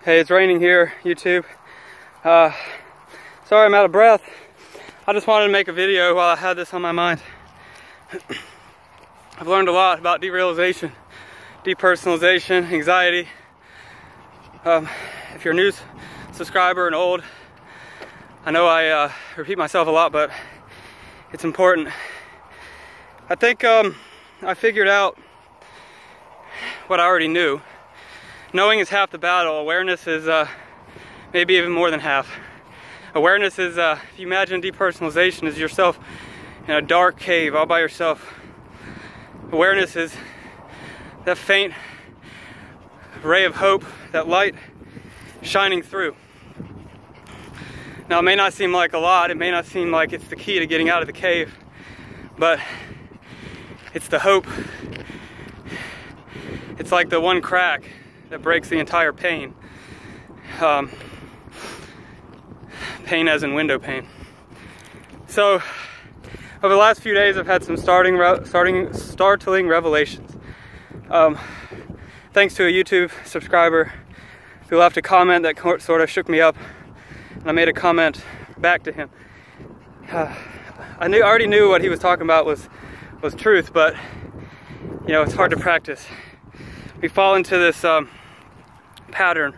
Hey, it's raining here, YouTube. Sorry I'm out of breath. I just wanted to make a video while I had this on my mind. I've learned a lot about derealization, depersonalization, anxiety. If you're a new subscriber and old, I know I repeat myself a lot, but it's important. I think I figured out what I already knew. Knowing is half the battle. Awareness is maybe even more than half. Awareness is, if you imagine depersonalization as yourself in a dark cave all by yourself. Awareness is that faint ray of hope, that light shining through. Now it may not seem like a lot, it may not seem like it's the key to getting out of the cave, but it's the hope. It's like the one crack that breaks the entire pane. Pain as in window pane. So, over the last few days I've had some startling revelations. Thanks to a YouTube subscriber who left a comment that sort of shook me up, and I made a comment back to him. I already knew what he was talking about was truth, but you know, it's hard to practice. We fall into this pattern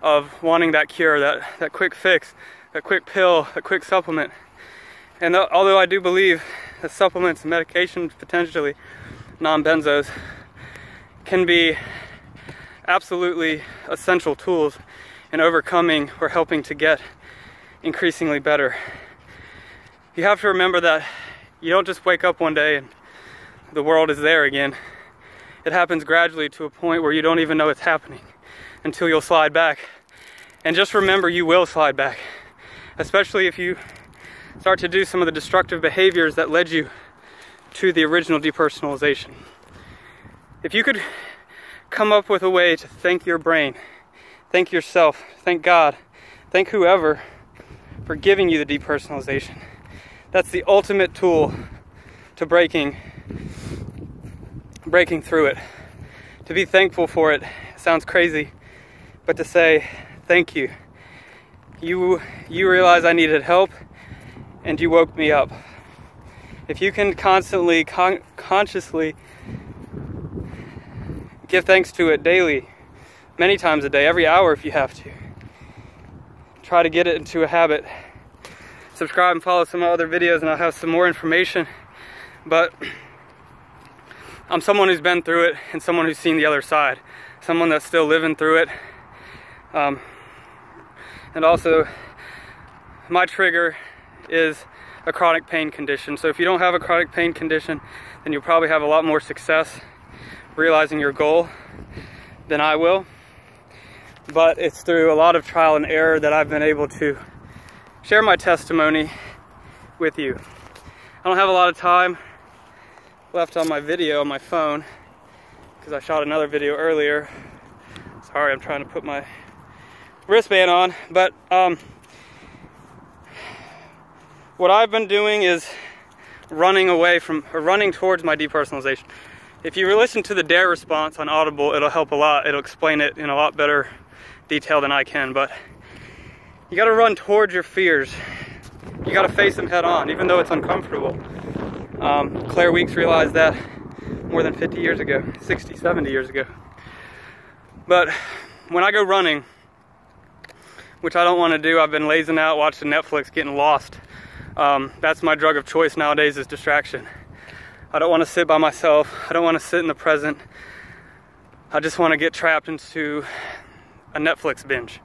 of wanting that cure, that quick fix, that quick pill, that quick supplement. And although I do believe that supplements and medications, potentially non-benzos, can be absolutely essential tools in overcoming or helping to get increasingly better, you have to remember that you don't just wake up one day and the world is there again. It happens gradually to a point where you don't even know it's happening until you'll slide back. And just remember, you will slide back, especially if you start to do some of the destructive behaviors that led you to the original depersonalization. If you could come up with a way to thank your brain, thank yourself, thank God, thank whoever for giving you the depersonalization, that's the ultimate tool to breaking through it. To be thankful for it sounds crazy, but to say thank you. You realize I needed help and you woke me up. If you can constantly, consciously give thanks to it daily, many times a day, every hour if you have to, try to get it into a habit. Subscribe and follow some other videos and I'll have some more information. But I'm someone who's been through it and someone who's seen the other side. Someone that's still living through it. And also, my trigger is a chronic pain condition. So if you don't have a chronic pain condition, then you'll probably have a lot more success realizing your goal than I will. But it's through a lot of trial and error that I've been able to share my testimony with you. I don't have a lot of time left on my video on my phone because I shot another video earlier. Sorry, I'm trying to put my wristband on, but what I've been doing is running towards my depersonalization. If you listen to the Dare response on Audible, it'll help a lot. It'll explain it in a lot better detail than I can, but you gotta run towards your fears. You gotta face them head on, even though it's uncomfortable. Claire Weeks realized that more than 50 years ago, 60, 70 years ago. But when I go running, which I don't want to do, I've been lazing out, watching Netflix, getting lost. That's my drug of choice nowadays, is distraction. I don't want to sit by myself. I don't want to sit in the present. I just want to get trapped into a Netflix binge,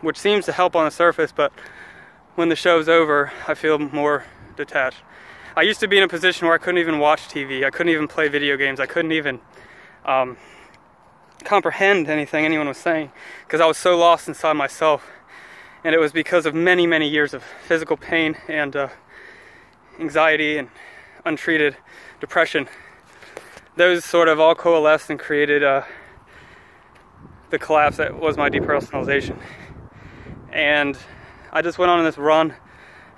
which seems to help on the surface, but when the show's over, I feel more detached. I used to be in a position where I couldn't even watch TV. I couldn't even play video games. I couldn't even comprehend anything anyone was saying because I was so lost inside myself. And it was because of many, many years of physical pain and anxiety and untreated depression. Those sort of all coalesced and created the collapse that was my depersonalization. And I just went on this run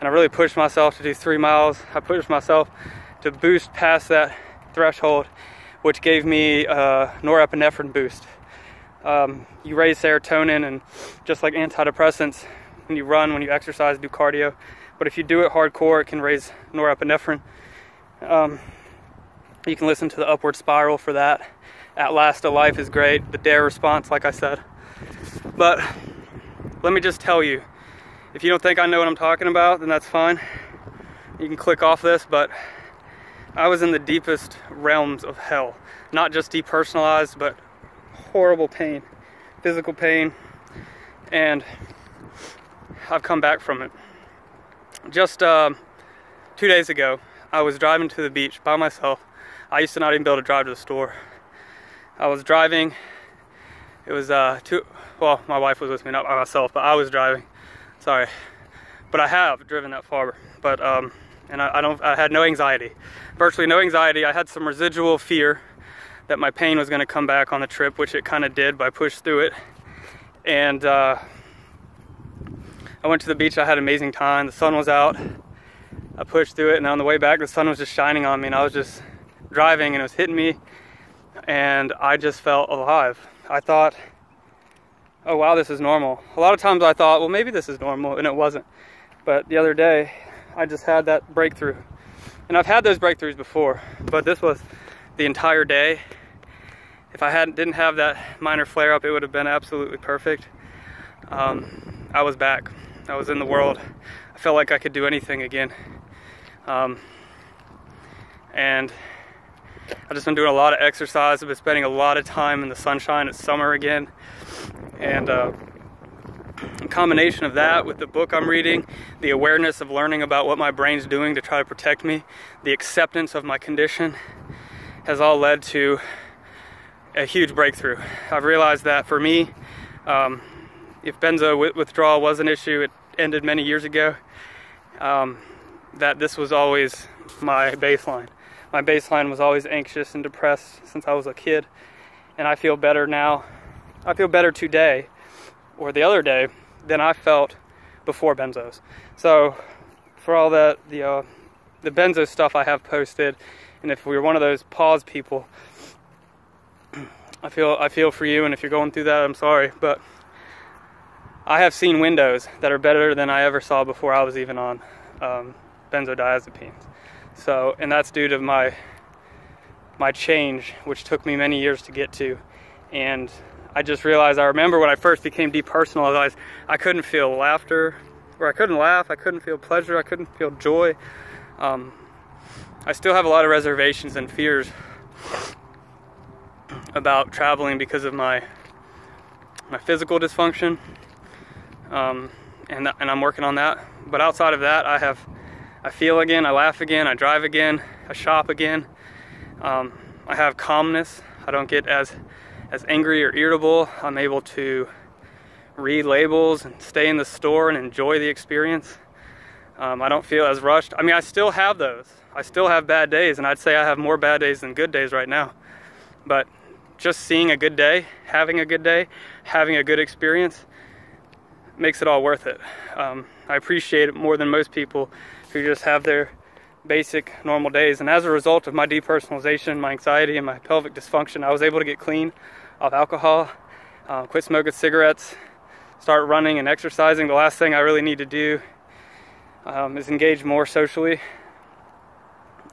and I really pushed myself to do 3 miles. I pushed myself to boost past that threshold, which gave me a norepinephrine boost. You raise serotonin, and just like antidepressants, when you run, when you exercise, do cardio. But if you do it hardcore, it can raise norepinephrine. You can listen to the Upward Spiral for that. At Last a Life is great. The Dare response, like I said. But let me just tell you, if you don't think I know what I'm talking about, then that's fine. You can click off this, but I was in the deepest realms of hell. Not just depersonalized, but horrible pain, physical pain, and I've come back from it. Just 2 days ago, I was driving to the beach by myself. I used to not even be able to drive to the store. I was driving. It was well, my wife was with me, not by myself, but I was driving. Sorry, but I have driven that far. But and I had no anxiety, virtually no anxiety. I had some residual fear that my pain was going to come back on the trip, which it kind of did, but I pushed through it. And I went to the beach. I had an amazing time. The sun was out. I pushed through it, and on the way back, the sun was just shining on me, and I was just driving, and it was hitting me, and I just felt alive. I thought, oh wow, this is normal. A lot of times I thought, well, maybe this is normal, and it wasn't. But the other day, I just had that breakthrough. And I've had those breakthroughs before, but this was the entire day. If I didn't have that minor flare-up, it would have been absolutely perfect. I was back. I was in the world. I felt like I could do anything again. And I've just been doing a lot of exercise. I've been spending a lot of time in the sunshine. It's summer again. And in combination of that with the book I'm reading, the awareness of learning about what my brain's doing to try to protect me, the acceptance of my condition, has all led to a huge breakthrough. I've realized that for me, if benzo withdrawal was an issue, it ended many years ago, that this was always my baseline. My baseline was always anxious and depressed since I was a kid, and I feel better now. I feel better today, or the other day, than I felt before benzos. So for all that, the benzo stuff I have posted, and if we're one of those pause people, I feel for you, and if you're going through that, I'm sorry, but I have seen windows that are better than I ever saw before I was even on benzodiazepines. So, and that's due to my change, which took me many years to get to. And I just realized, I remember when I first became depersonalized, I couldn't feel laughter, or I couldn't laugh, I couldn't feel pleasure, I couldn't feel joy. I still have a lot of reservations and fears about traveling because of my physical dysfunction, and I'm working on that. But outside of that, I feel again, I laugh again, I drive again, I shop again. I have calmness. I don't get as angry or irritable. I'm able to read labels and stay in the store and enjoy the experience. I don't feel as rushed. I mean, I still have those. I still have bad days, and I'd say I have more bad days than good days right now. But just seeing a good day, having a good experience, makes it all worth it. I appreciate it more than most people who just have their basic normal days. And as a result of my depersonalization, my anxiety, and my pelvic dysfunction, I was able to get clean of alcohol, quit smoking cigarettes, start running and exercising. The last thing I really need to do is engage more socially,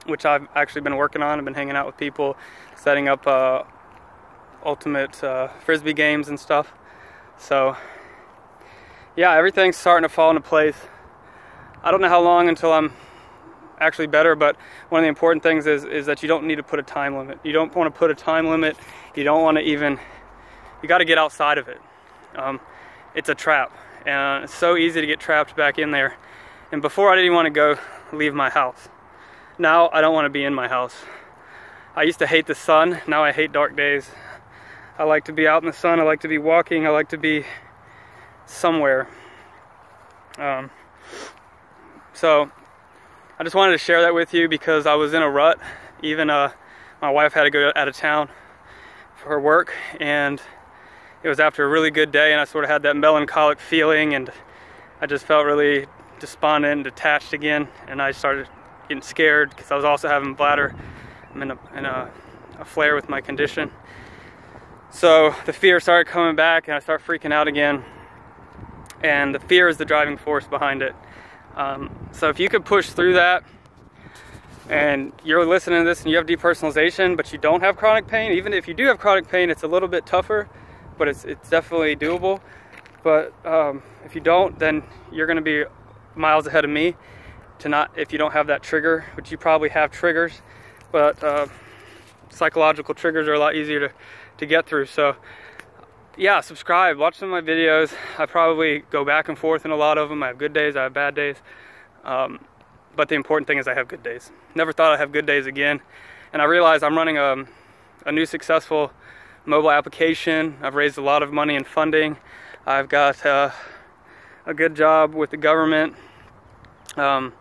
which I've actually been working on. I've been hanging out with people, setting up ultimate frisbee games and stuff. So yeah, everything's starting to fall into place. I don't know how long until I'm actually better, but one of the important things is that you don't need to put a time limit. You don't want to put a time limit. You don't want to even, you got to get outside of it. It's a trap, and it's so easy to get trapped back in there. And before, I didn't want to leave my house. Now I don't want to be in my house. I used to hate the sun. Now I hate dark days. I like to be out in the sun. I like to be walking. I like to be somewhere. So I just wanted to share that with you because I was in a rut. Even my wife had to go out of town for her work, and it was after a really good day, and I sort of had that melancholic feeling, and I just felt really despondent and detached again, and I started getting scared because I was also having bladder. I'm in a flare with my condition. So the fear started coming back, and I start freaking out again. And the fear is the driving force behind it. So if you could push through that, and you're listening to this and you have depersonalization, but you don't have chronic pain, even if you do have chronic pain, it's a little bit tougher, but it's definitely doable. But if you don't, then you're going to be miles ahead of me if you don't have that trigger, which you probably have triggers, but psychological triggers are a lot easier to get through. So yeah, subscribe, watch some of my videos. I probably go back and forth in a lot of them. I have good days, I have bad days. But the important thing is I have good days. Never thought I'd have good days again. And I realized I'm running a new successful mobile application. I've raised a lot of money in funding. I've got a good job with the government. Got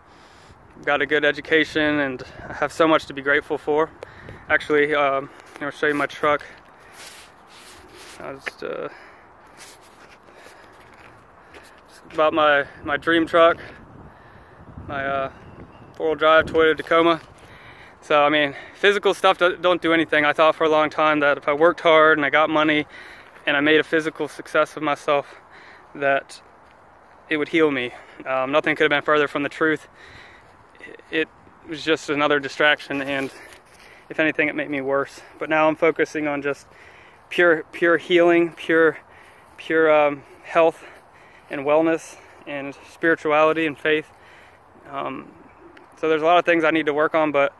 a good education, and I have so much to be grateful for. Actually, I'll show you my truck. Just about my dream truck, my four-wheel drive Toyota Tacoma. So I mean, physical stuff don't do anything. I thought for a long time that if I worked hard and I got money and I made a physical success of myself, that it would heal me. Nothing could have been further from the truth. It was just another distraction, and if anything, it made me worse. But now I'm focusing on just pure healing, pure health and wellness and spirituality and faith. So there's a lot of things I need to work on, but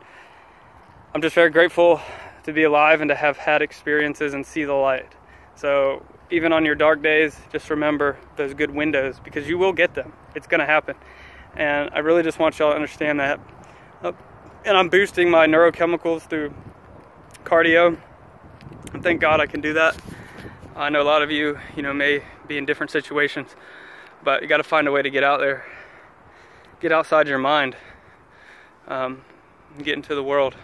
I'm just very grateful to be alive and to have had experiences and see the light. So even on your dark days, just remember those good windows, because you will get them. It's going to happen. And I really just want y'all to understand that. And I'm boosting my neurochemicals through cardio. And thank God I can do that. I know a lot of you, may be in different situations, but you got to find a way to get out there. Get outside your mind. And get into the world.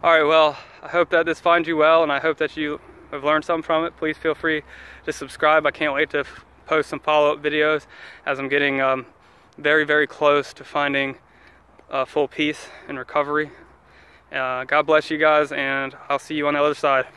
Alright, well, I hope that this finds you well, and I hope that you have learned something from it. Please feel free to subscribe. I can't wait to post some follow-up videos as I'm getting very, very close to finding full peace and recovery. God bless you guys, and I'll see you on the other side.